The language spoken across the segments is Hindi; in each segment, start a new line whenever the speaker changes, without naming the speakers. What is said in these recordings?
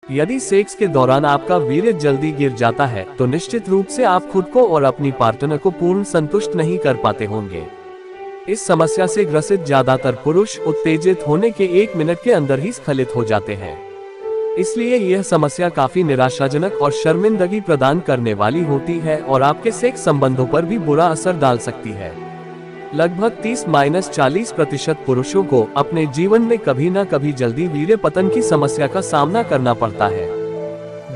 यदि सेक्स के दौरान आपका वीर्य जल्दी गिर जाता है तो निश्चित रूप से आप खुद को और अपनी पार्टनर को पूर्ण संतुष्ट नहीं कर पाते होंगे। इस समस्या से ग्रसित ज्यादातर पुरुष उत्तेजित होने के 1 मिनट के अंदर ही स्खलित हो जाते हैं। इसलिए यह समस्या काफी निराशाजनक और शर्मिंदगी प्रदान करने वाली होती है और आपके सेक्स संबंधों पर भी बुरा असर डाल सकती है। लगभग 30-40% पुरुषों को अपने जीवन में कभी न कभी जल्दी वीर्य पतन की समस्या का सामना करना पड़ता है।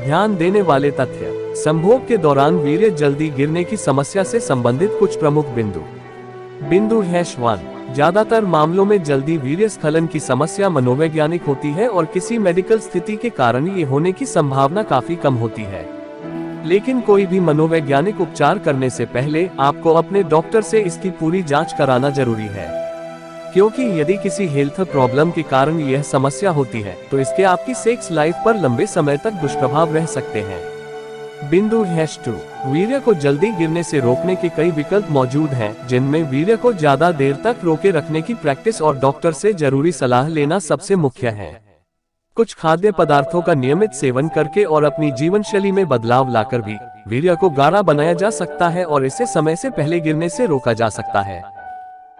ध्यान देने वाले तथ्य: संभोग के दौरान वीर्य जल्दी गिरने की समस्या से संबंधित कुछ प्रमुख बिंदु है। 1. ज्यादातर मामलों में जल्दी वीर्य स्खलन की समस्या मनोवैज्ञानिक होती है और किसी मेडिकल स्थिति के कारण ये होने की संभावना काफी कम होती है। लेकिन कोई भी मनोवैज्ञानिक उपचार करने से पहले आपको अपने डॉक्टर से इसकी पूरी जांच कराना जरूरी है, क्योंकि यदि किसी हेल्थ प्रॉब्लम के कारण यह समस्या होती है तो इसके आपकी सेक्स लाइफ पर लंबे समय तक दुष्प्रभाव रह सकते हैं। बिंदु 2. वीर्य को जल्दी गिरने से रोकने के कई विकल्प मौजूद हैं, जिनमें वीर्य को ज्यादा देर तक रोके रखने की प्रैक्टिस और डॉक्टर से जरूरी सलाह लेना सबसे मुख्य है। कुछ खाद्य पदार्थों का नियमित सेवन करके और अपनी जीवन शैली में बदलाव लाकर भी वीर्य को गाढ़ा बनाया जा सकता है और इसे समय से पहले गिरने से रोका जा सकता है।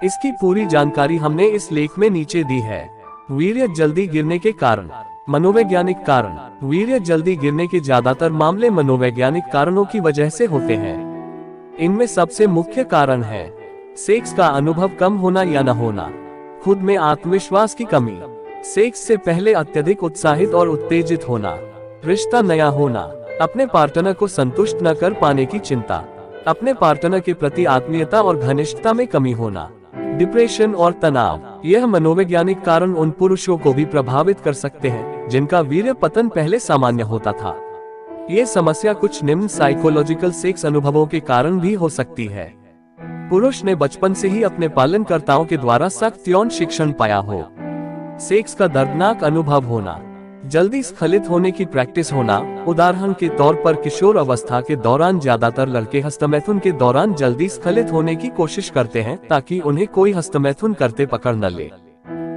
इसकी पूरी जानकारी हमने इस लेख में नीचे दी है। वीर्य जल्दी गिरने के कारण। मनोवैज्ञानिक कारण। वीर्य जल्दी गिरने के ज्यादातर मामले मनोवैज्ञानिक कारणों की वजह से होते हैं। इनमें सबसे मुख्य कारण है सेक्स का अनुभव कम होना या न होना, खुद में आत्मविश्वास की कमी, सेक्स से पहले अत्यधिक उत्साहित और उत्तेजित होना, रिश्ता नया होना, अपने पार्टनर को संतुष्ट न कर पाने की चिंता, अपने पार्टनर के प्रति आत्मीयता और घनिष्ठता में कमी होना, डिप्रेशन और तनाव। यह मनोवैज्ञानिक कारण उन पुरुषों को भी प्रभावित कर सकते हैं जिनका वीर्य पतन पहले सामान्य होता था। ये समस्या कुछ निम्न साइकोलॉजिकल सेक्स अनुभवों के कारण भी हो सकती है। पुरुष ने बचपन से ही अपने पालनकर्ताओं के द्वारा सख्त यौन शिक्षण पाया हो, सेक्स का दर्दनाक अनुभव होना, जल्दी स्खलित होने की प्रैक्टिस होना। उदाहरण के तौर पर किशोर अवस्था के दौरान ज्यादातर लड़के हस्तमैथुन के दौरान जल्दी स्खलित होने की कोशिश करते हैं ताकि उन्हें कोई हस्तमैथुन करते पकड़ न ले।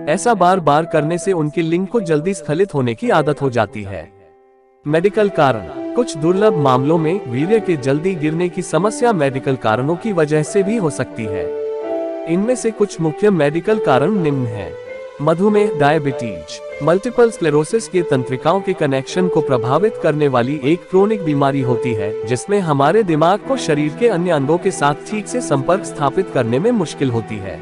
ऐसा बार बार करने से उनके लिंग को जल्दी स्खलित होने की आदत हो जाती है। मेडिकल कारण। कुछ दुर्लभ मामलों में वीर्य के जल्दी गिरने की समस्या मेडिकल कारणों की वजह से भी हो सकती है। इनमें से कुछ मुख्य मेडिकल कारण निम्न हैं: मधुमेह, डायबिटीज, मल्टीपल स्क्लेरोसिस के तंत्रिकाओं के कनेक्शन को प्रभावित करने वाली एक क्रोनिक बीमारी होती है जिसमें हमारे दिमाग को शरीर के अन्य अंगों के साथ ठीक से संपर्क स्थापित करने में मुश्किल होती है।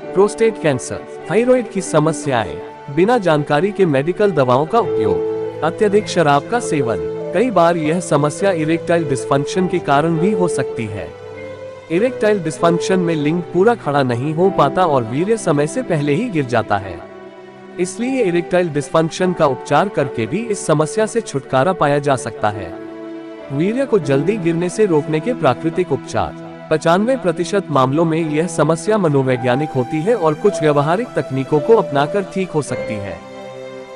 प्रोस्टेट कैंसर, थायराइड की समस्याएं, बिना जानकारी के मेडिकल दवाओं का उपयोग, अत्यधिक शराब का सेवन। कई बार यह समस्या इरेक्टाइल डिस्फंक्शन के कारण भी हो सकती है। इरेक्टाइल डिस्फंक्शन में लिंग पूरा खड़ा नहीं हो पाता और वीर्य समय से पहले ही गिर जाता है। इसलिए इरेक्टाइल डिस्फंक्शन का उपचार करके भी इस समस्या से छुटकारा पाया जा सकता है। वीर्य को जल्दी गिरने से रोकने के प्राकृतिक उपचार। 95% मामलों में यह समस्या मनोवैज्ञानिक होती है और कुछ व्यवहारिक तकनीकों को अपनाकर ठीक हो सकती है।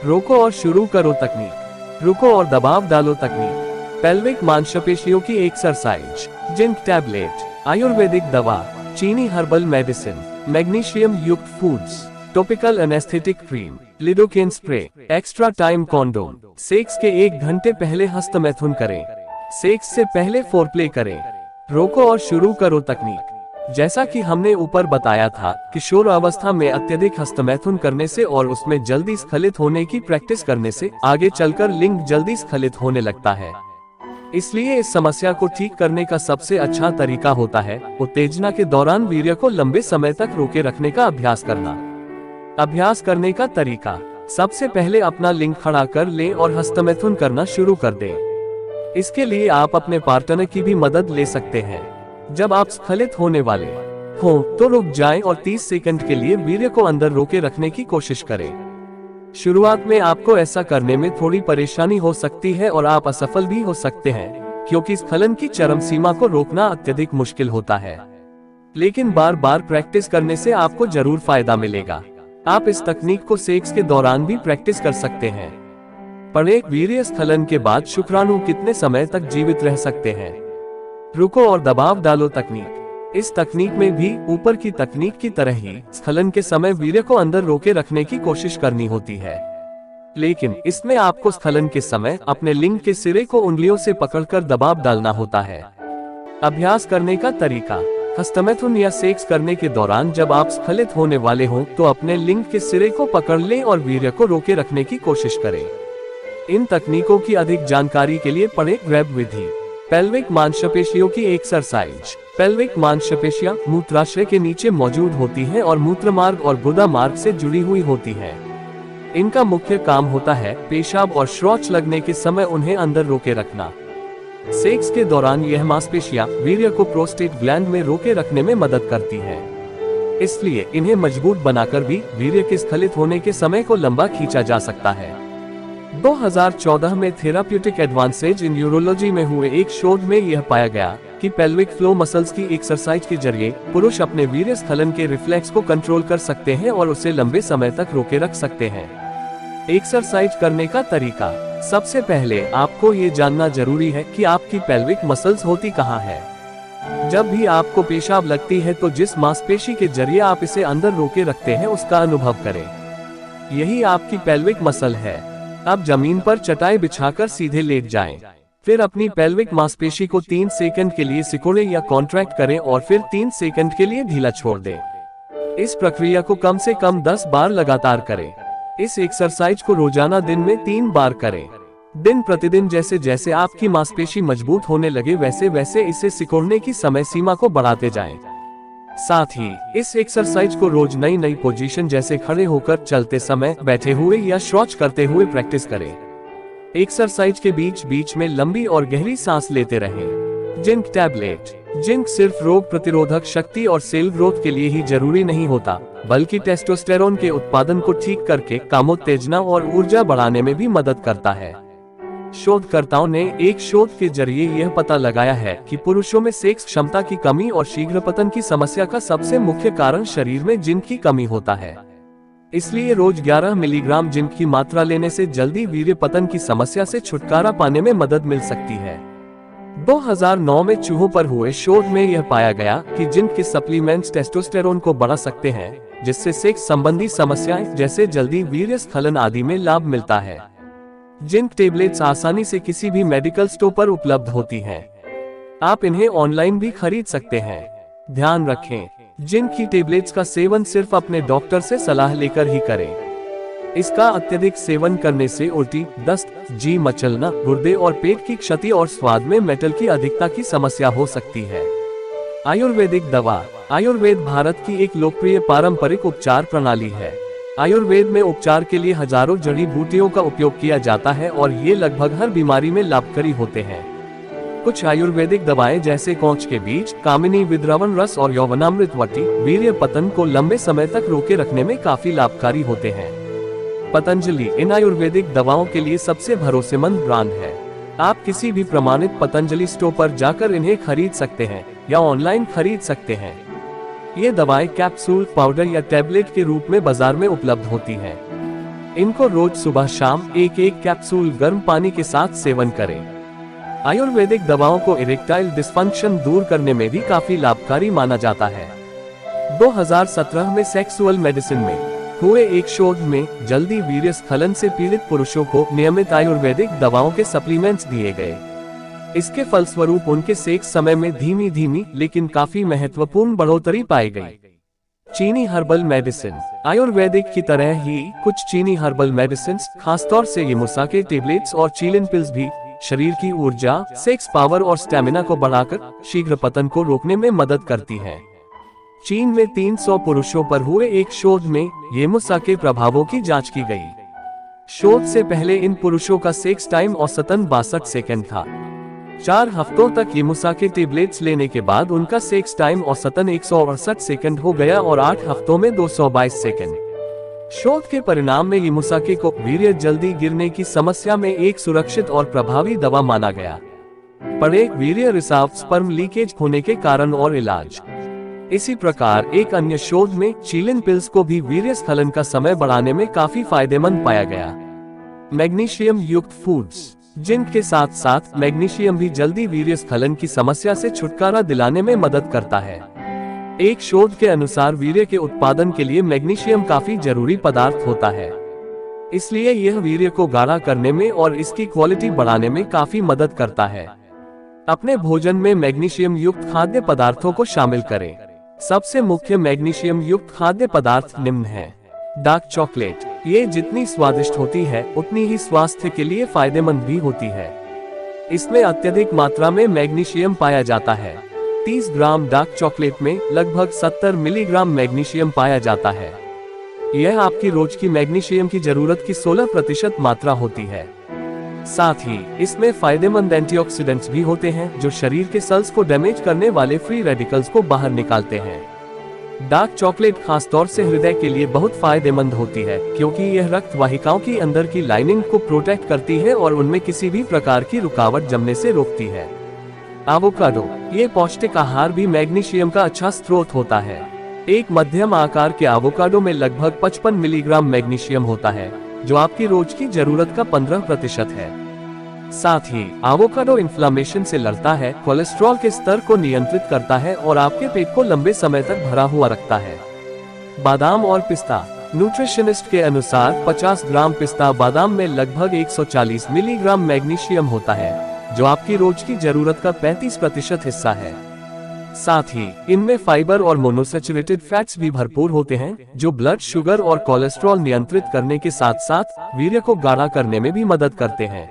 रोको और शुरू करो तकनीक। रुको और दबाव डालो तकनीक। पेल्विक मांसपेशियों की एक्सरसाइज, जिंक टैबलेट, आयुर्वेदिक दवा, चीनी हर्बल मेडिसिन, मैग्नीशियम युक्त foods, topical anaesthetic cream, lidocaine spray, extra time condom. Sex के 1 घंटे पहले हस्तमैथुन करें। सेक्स से पहले फोरप्ले करें। रोको और शुरू करो तकनीक। जैसा कि हमने ऊपर बताया था, किशोर अवस्था में अत्यधिक हस्तमैथुन करने से और उसमें जल्दी स्खलित होने की प्रैक्टिस करने से आगे चलकर लिंग जल्दी स्खलित होने लगता है। इसलिए इस समस्या को ठीक करने का सबसे अच्छा तरीका होता है उत्तेजना के दौरान वीर्य को लंबे समय तक रोके रखने का अभ्यास करना। अभ्यास करने का तरीका: सबसे पहले अपना लिंग खड़ा कर लें और हस्तमैथुन करना शुरू कर दें। इसके लिए आप अपने पार्टनर की भी मदद ले सकते हैं। जब आप स्खलित होने वाले हो तो रुक जाएं और 30 सेकंड के लिए वीर्य को अंदर रोके रखने की कोशिश करें। शुरुआत में आपको ऐसा करने में थोड़ी परेशानी हो सकती है और आप असफल भी हो सकते हैं, क्योंकि स्खलन की चरम सीमा को रोकना अत्यधिक मुश्किल होता है। लेकिन बार बार प्रैक्टिस करने से आपको जरूर फायदा मिलेगा। आप इस तकनीक को सेक्स के दौरान भी प्रैक्टिस कर सकते हैं। पढ़ें, वीर्य स्खलन के बाद शुक्राणु कितने समय तक जीवित रह सकते हैं। रुको और दबाव डालो तकनीक। इस तकनीक में भी ऊपर की तकनीक की तरह ही स्खलन के समय वीर्य को अंदर रोके रखने की कोशिश करनी होती है। लेकिन इसमें आपको स्खलन के समय अपने लिंग के सिरे को उंगलियों से पकड़कर दबाव डालना होता है। अभ्यास करने का तरीका। हस्तमैथुन या सेक्स करने के दौरान जब आप स्खलित होने वाले हों तो अपने लिंग के सिरे को पकड़ लें और वीर्य को रोके रखने की कोशिश करें। इन तकनीकों की अधिक जानकारी के लिए पढ़ें ग्रैब विधि। पेल्विक मांसपेशियों की एक्सरसाइज। पेल्विक मांसपेशियां मूत्राशय के नीचे मौजूद होती हैं और मूत्रमार्ग और गुदा मार्ग से जुड़ी हुई होती हैं। इनका मुख्य काम होता है पेशाब और शौच लगने के समय उन्हें अंदर रोके रखना। सेक्स के दौरान यह मांसपेशियां वीर्य को प्रोस्टेट ग्लैंड में रोके रखने में मदद करती हैं। इसलिए इन्हें मजबूत बनाकर भी वीर्य के स्खलित होने के समय को लंबा खींचा जा सकता है। 2014 में थेराप्यूटिक एडवांसेज इन यूरोलॉजी में हुए एक शोध में यह पाया गया कि पेल्विक फ्लो मसल्स की एक्सरसाइज के जरिए पुरुष अपने वीर्य स्खलन के रिफ्लेक्स को कंट्रोल कर सकते हैं और उसे लंबे समय तक रोके रख सकते हैं। एक्सरसाइज करने का तरीका। सबसे पहले आपको ये जानना जरूरी है कि आपकी पेल्विक मसल्स होती कहाँ है। जब भी आपको पेशाब लगती है तो जिस मांसपेशी के जरिए आप इसे अंदर रोके रखते हैं उसका अनुभव करें। यही आपकी पेल्विक मसल है। अब जमीन पर चटाई बिछाकर सीधे लेट जाएं। फिर अपनी पेल्विक मांसपेशी को 3 सेकंड के लिए सिकोड़ें या कॉन्ट्रैक्ट करें और फिर 3 सेकंड के लिए ढीला छोड़ दें। इस प्रक्रिया को कम से कम 10 बार लगातार करें। इस एक्सरसाइज को रोजाना दिन में 3 बार करें। दिन प्रतिदिन जैसे जैसे आपकी मांसपेशी मजबूत होने लगे वैसे वैसे इसे सिकोड़ने की समय सीमा को बढ़ाते जाएं। साथ ही इस एक्सरसाइज को रोज नई नई पोजीशन जैसे खड़े होकर, चलते समय, बैठे हुए या शौच करते हुए प्रैक्टिस करें। एक्सरसाइज के बीच बीच में लंबी और गहरी सांस लेते रहें। Zinc tablet. जिंक सिर्फ रोग प्रतिरोधक शक्ति और सेल ग्रोथ के लिए ही जरूरी नहीं होता, बल्कि टेस्टोस्टेरोन के उत्पादन को ठीक करके कामोत्तेजना और ऊर्जा बढ़ाने में भी मदद करता है। शोधकर्ताओं ने एक शोध के जरिए यह पता लगाया है कि पुरुषों में सेक्स क्षमता की कमी और शीघ्र पतन की समस्या का सबसे मुख्य कारण शरीर में जिंक की कमी होता है। इसलिए रोज 11 मिलीग्राम जिंक की मात्रा लेने से जल्दी वीर्य पतन की समस्या से छुटकारा पाने में मदद मिल सकती है। 2009 में चूहों पर हुए शोध में यह पाया गया कि जिंक के सप्लीमेंट्स टेस्टोस्टेरोन को बढ़ा सकते हैं, जिससे सेक्स संबंधी समस्याएं जैसे जल्दी वीर्य स्खलन आदि में लाभ मिलता है। जिंक टेबलेट्स आसानी से किसी भी मेडिकल स्टोर पर उपलब्ध होती हैं। आप इन्हें ऑनलाइन भी खरीद सकते हैं। ध्यान रखें, जिंक की टेबलेट्स का सेवन सिर्फ अपने डॉक्टर से सलाह लेकर ही करें। इसका अत्यधिक सेवन करने से उल्टी, दस्त, जी मचलना, गुर्दे और पेट की क्षति और स्वाद में मेटल की अधिकता की समस्या हो सकती है। आयुर्वेदिक दवा। आयुर्वेद भारत की एक लोकप्रिय पारंपरिक उपचार प्रणाली है। आयुर्वेद में उपचार के लिए हजारों जड़ी बूटियों का उपयोग किया जाता है और ये लगभग हर बीमारी में लाभकारी होते हैं। कुछ आयुर्वेदिक दवाएं जैसे कौच के बीज, कामिनी विद्रावण रस और यौवनामृत वटी वीर्य पतन को लंबे समय तक रोके रखने में काफी लाभकारी होते हैं। पतंजलि इन आयुर्वेदिक दवाओं के लिए सबसे भरोसेमंद ब्रांड है। आप किसी भी प्रमाणित पतंजलि स्टोर पर जाकर इन्हें खरीद सकते हैं या ऑनलाइन खरीद सकते हैं। ये दवाएं कैप्सूल, पाउडर या टैबलेट के रूप में बाजार में उपलब्ध होती हैं। इनको रोज सुबह शाम एक कैप्सूल गर्म पानी के साथ सेवन करें। आयुर्वेदिक दवाओं को इरेक्टाइल डिस्फंक्शन दूर करने में भी काफी लाभकारी माना जाता है। 2017 में सेक्सुअल मेडिसिन में हुए एक शोध में जल्दी वीर्य स्खलन से पीड़ित पुरुषों को नियमित आयुर्वेदिक दवाओं के सप्लीमेंट्स दिए गए। इसके फलस्वरूप उनके सेक्स समय में धीमी धीमी लेकिन काफी महत्वपूर्ण बढ़ोतरी पाई गई। चीनी हर्बल मेडिसिन। आयुर्वेदिक की तरह ही कुछ चीनी हर्बल मेडिसिन, खासतौर से येमुसा के टेबलेट्स और चीलिन पिल्स भी शरीर की ऊर्जा, सेक्स पावर और स्टेमिना को बढ़ाकर शीघ्र पतन को रोकने में मदद करती हैं। चीन में 300 पुरुषों पर हुए एक शोध में येमुसा के प्रभावों की जांच की गई। शोध से पहले इन पुरुषों का सेक्स टाइम औसतन 62 सेकंड था। 4 हफ्तों तक येमुसा के टेबलेट्स लेने के बाद उनका सेक्स टाइम औसतन 168 सेकंड हो गया और 8 हफ्तों में 222 सेकंड। शोध के परिणाम में येमुसाके को वीर्य जल्दी गिरने की समस्या में एक सुरक्षित और प्रभावी दवा माना गया। पढ़ें वीर्य रिसाव, स्पर्म लीकेज होने के कारण और इलाज। इसी प्रकार एक अन्य शोध में चीलिन पिल्स को भी वीर्य स्खलन का समय बढ़ाने में काफी फायदेमंद पाया गया। मैग्नीशियम युक्त फूड्स। जिंक के साथ साथ मैग्नीशियम भी जल्दी वीर्य स्खलन की समस्या से छुटकारा दिलाने में मदद करता है। एक शोध के अनुसार वीर्य के उत्पादन के लिए मैग्नीशियम काफी जरूरी पदार्थ होता है। इसलिए यह वीर्य को गाढ़ा करने में और इसकी क्वालिटी बढ़ाने में काफी मदद करता है। अपने भोजन में मैग्नीशियम युक्त खाद्य पदार्थों को शामिल करें। सबसे मुख्य मैग्नीशियम युक्त खाद्य पदार्थ निम्न हैं। डार्क चॉकलेट, ये जितनी स्वादिष्ट होती है उतनी ही स्वास्थ्य के लिए फायदेमंद भी होती है। इसमें अत्यधिक मात्रा में मैग्नीशियम पाया जाता है। 30 ग्राम डार्क चॉकलेट में लगभग 70 मिलीग्राम मैग्नीशियम पाया जाता है। यह आपकी रोज की मैग्नीशियम की जरूरत की 16% मात्रा होती है। साथ ही इसमें फायदेमंद एंटीऑक्सीडेंट्स भी होते हैं जो शरीर के सेल्स को डैमेज करने वाले फ्री रेडिकल्स को बाहर निकालते हैं। डार्क चॉकलेट खासतौर से हृदय के लिए बहुत फायदेमंद होती है क्योंकि यह रक्त वाहिकाओं की अंदर की लाइनिंग को प्रोटेक्ट करती है और उनमें किसी भी प्रकार की रुकावट जमने से रोकती है। एवोकाडो, ये पौष्टिक आहार भी मैग्नीशियम का अच्छा स्रोत होता है। एक मध्यम आकार के एवोकाडो में लगभग 55 मिलीग्राम मैग्नीशियम होता है जो आपकी रोज की जरूरत का 15% है। साथ ही एवोकाडो इन्फ्लामेशन से लड़ता है, कोलेस्ट्रॉल के स्तर को नियंत्रित करता है और आपके पेट को लंबे समय तक भरा हुआ रखता है। बादाम और पिस्ता, न्यूट्रिशनिस्ट के अनुसार 50 ग्राम पिस्ता बादाम में लगभग 140 मिलीग्राम मैग्नीशियम होता है जो आपकी रोज की जरूरत का 35% हिस्सा है। साथ ही इनमें फाइबर और मोनोसैचुरेटेड फैट्स भी भरपूर होते हैं जो ब्लड शुगर और कोलेस्ट्रॉल नियंत्रित करने के साथ साथ वीर्य को गाढ़ा करने में भी मदद करते हैं।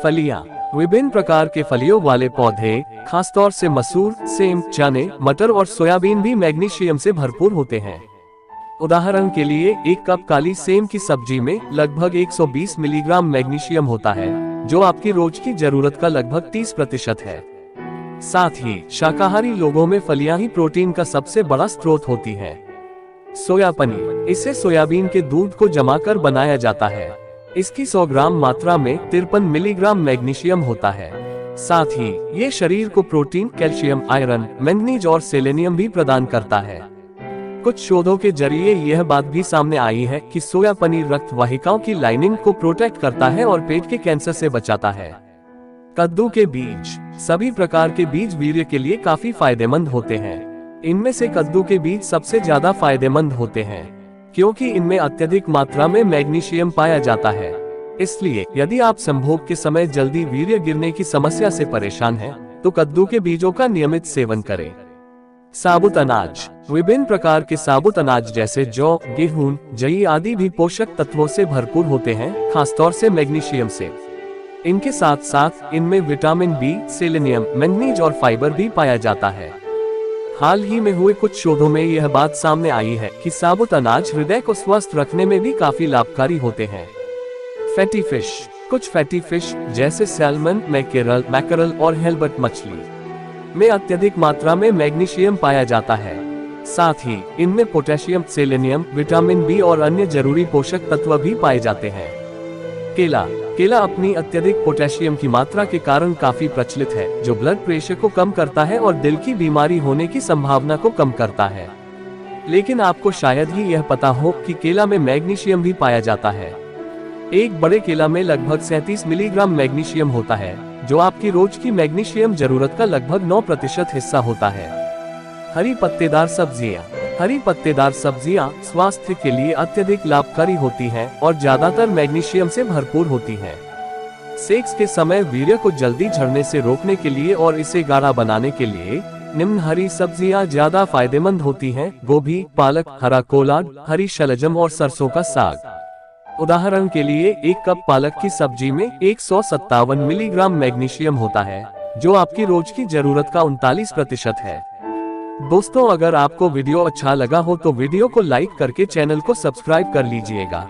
फलियां, विभिन्न प्रकार के फलियों वाले पौधे, खासतौर से मसूर, सेम, चने, मटर और सोयाबीन भी मैग्नीशियम से भरपूर होते हैं। उदाहरण के लिए 1 कप काली सेम की सब्जी में लगभग 120 मिलीग्राम मैग्नीशियम होता है जो आपकी रोज की जरूरत का लगभग 30% है। साथ ही शाकाहारी लोगों में फलियां ही प्रोटीन का सबसे बड़ा स्रोत होती हैं। सोया पनीर, इसे सोयाबीन के दूध को जमाकर बनाया जाता है। इसकी 100 ग्राम मात्रा में 53 मिलीग्राम मैग्नीशियम होता है। साथ ही ये शरीर को प्रोटीन, कैल्शियम, आयरन, मैंगनीज और सेलेनियम भी प्रदान करता है। कुछ शोधों के जरिए यह बात भी सामने आई है कि सोया पनीर रक्त वाहिकाओं की लाइनिंग को प्रोटेक्ट करता है और पेट के कैंसर से बचाता है। कद्दू के बीज, सभी प्रकार के बीज वीर्य के लिए काफी फायदेमंद होते हैं। इनमें से कद्दू के बीज सबसे ज्यादा फायदेमंद होते हैं क्योंकि इनमें अत्यधिक मात्रा में मैग्नीशियम पाया जाता है। इसलिए यदि आप संभोग के समय जल्दी वीर्य गिरने की समस्या से परेशान हैं, तो कद्दू के बीजों का नियमित सेवन करें। साबुत अनाज, विभिन्न प्रकार के साबुत अनाज जैसे जौ, गेहूं, जई आदि भी पोषक तत्वों से भरपूर होते हैं, खासतौर से मैग्नीशियम से। इनके साथ साथ इनमें विटामिन बी, सेलेनियम, मैंगनीज और फाइबर भी पाया जाता है। हाल ही में हुए कुछ शोधों में यह बात सामने आई है कि साबुत अनाज हृदय को स्वस्थ रखने में भी काफी लाभकारी होते हैं। फैटी फिश, कुछ फैटी फिश जैसे सैल्मन, मैकेरल और हेलबट मछली में अत्यधिक मात्रा में मैग्नीशियम पाया जाता है। साथ ही इनमें पोटेशियम, सेलेनियम, विटामिन बी और अन्य जरूरी पोषक तत्व भी पाए जाते हैं। केला अपनी अत्यधिक पोटेशियम की मात्रा के कारण काफी प्रचलित है जो ब्लड प्रेशर को कम करता है और दिल की बीमारी होने की संभावना को कम करता है। लेकिन आपको शायद ही यह पता हो कि केला में मैग्नीशियम भी पाया जाता है। एक बड़े केला में लगभग 37 मिलीग्राम मैग्नीशियम होता है जो आपकी रोज की मैग्नीशियम जरूरत का लगभग 9% हिस्सा होता है। हरी पत्तेदार सब्जियां, हरी पत्तेदार सब्जियां स्वास्थ्य के लिए अत्यधिक लाभकारी होती हैं और ज्यादातर मैग्नीशियम से भरपूर होती हैं। सेक्स के समय वीर्य को जल्दी झड़ने से रोकने के लिए और इसे गाढ़ा बनाने के लिए निम्न हरी सब्जियां ज्यादा फायदेमंद होती हैं: गोभी, पालक, हरा कोलाड, हरी शलजम और सरसों का साग। उदाहरण के लिए 1 कप पालक की सब्जी में 157 मिलीग्राम मैग्नीशियम होता है जो आपकी रोज की जरूरत का 39% है। दोस्तों, अगर आपको वीडियो अच्छा लगा हो तो वीडियो को लाइक करके चैनल को सब्सक्राइब कर लीजिएगा।